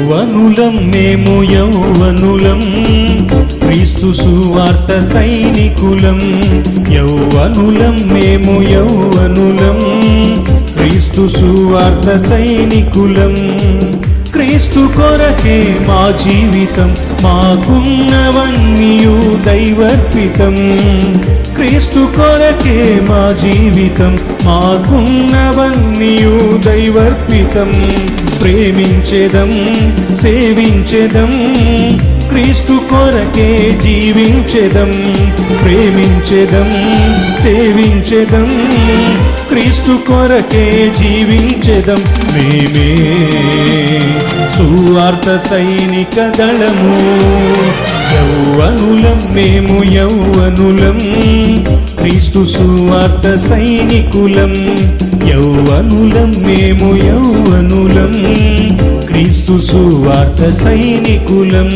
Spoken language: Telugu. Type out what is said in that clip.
యౌవనులం మేము యౌవనులం, క్రీస్తు సువార్త సైనికులం. యౌవనులం మేము యౌవనులం, క్రీస్తు సువార్త సైనికులం. క్రీస్తు కొరకే మా జీవితం, మాకున్నవన్నీయు దైవర్పితం. క్రీస్తు కొరకే మా జీవితం, మాకున్నవన్నీయు దైవర్పితం. ప్రేమించెదం, సేవించెదం, క్రీస్తు కొరకే జీవించెదం. ప్రేమించెదం, సేవించెదం, క్రీస్తు కొరకే జీవించెదం. మేమే సువార్త సైనిక దళము, యౌవనులం మేము యౌవనులం, క్రీస్తు సువార్త సైనికులం. యౌవనులం మేము యౌవనులం, క్రీస్తు సువార్త సైనికులం.